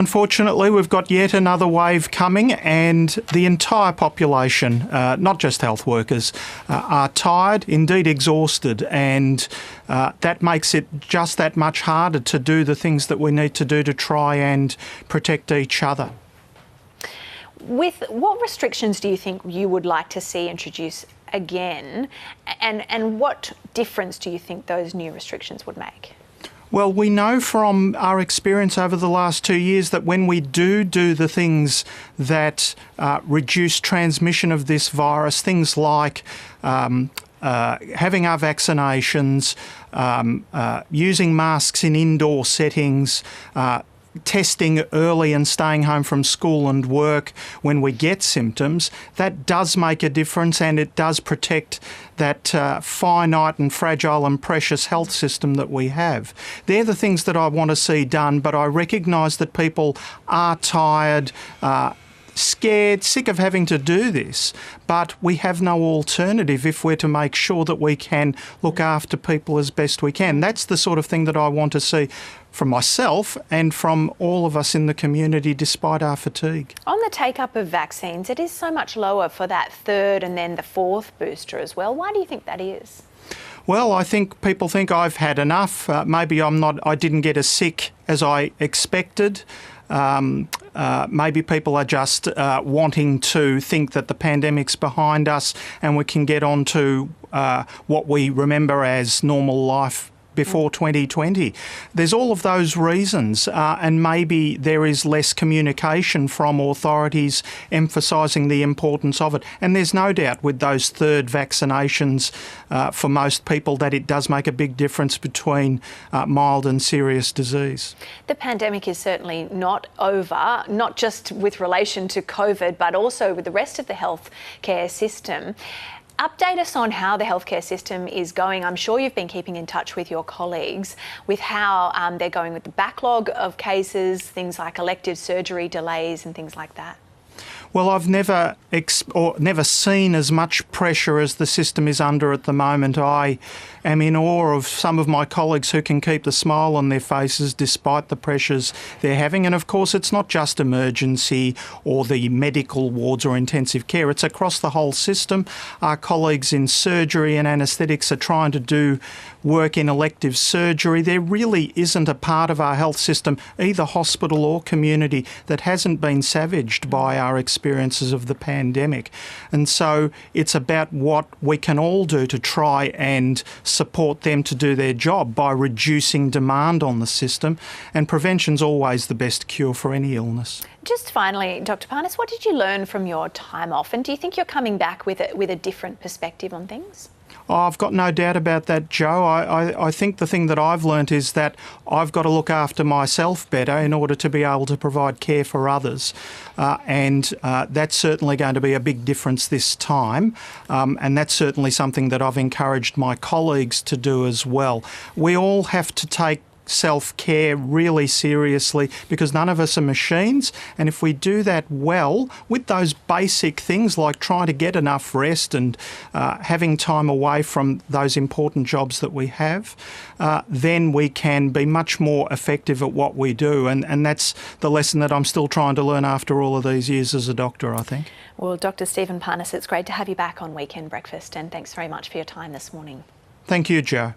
Unfortunately, we've got yet another wave coming, and the entire population, not just health workers, are tired, indeed exhausted, and that makes it just that much harder to do the things that we need to do to try and protect each other. With what restrictions do you think you would like to see introduced again, and what difference do you think those new restrictions would make? Well, we know from our experience over the last 2 years that when we do the things that reduce transmission of this virus, things like having our vaccinations, using masks in indoor settings, testing early and staying home from school and work when we get symptoms, that does make a difference, and it does protect that finite and fragile and precious health system that we have. They're the things that I want to see done, but I recognise that people are tired, scared, sick of having to do this, but we have no alternative if we're to make sure that we can look after people as best we can. That's the sort of thing that I want to see from myself and from all of us in the community, despite our fatigue. On the take-up of vaccines, it is so much lower for that third and then the fourth booster as well. Why do you think that is? Well, I think people think I've had enough. Maybe I didn't get as sick as I expected. Maybe people are just wanting to think that the pandemic's behind us and we can get on to what we remember as normal life before 2020. There's all of those reasons, and maybe there is less communication from authorities emphasising the importance of it. And there's no doubt with those third vaccinations for most people that it does make a big difference between mild and serious disease. The pandemic is certainly not over, not just with relation to COVID, but also with the rest of the healthcare system. Update us on how the healthcare system is going. I'm sure you've been keeping in touch with your colleagues with how they're going with the backlog of cases, things like elective surgery delays and things like that. Well, I've never seen as much pressure as the system is under at the moment. I am in awe of some of my colleagues who can keep the smile on their faces despite the pressures they're having. And of course, it's not just emergency or the medical wards or intensive care. It's across the whole system. Our colleagues in surgery and anaesthetics are trying to do work in elective surgery. There really isn't a part of our health system, either hospital or community, that hasn't been savaged by our experiences of the pandemic. And so it's about what we can all do to try and support them to do their job by reducing demand on the system. And prevention's always the best cure for any illness. Just finally, Dr Parnis, what did you learn from your time off? And do you think you're coming back with a different perspective on things? Oh, I've got no doubt about that, Joe. I think the thing that I've learnt is that I've got to look after myself better in order to be able to provide care for others. And that's certainly going to be a big difference this time. And that's certainly something that I've encouraged my colleagues to do as well. We all have to take self-care really seriously because none of us are machines, and if we do that well with those basic things like trying to get enough rest and having time away from those important jobs that we have, then we can be much more effective at what we do, and that's the lesson that I'm still trying to learn after all of these years as a doctor, I think. Well, Dr Stephen Parnis, it's great to have you back on Weekend Breakfast, and thanks very much for your time this morning. Thank you, Joe.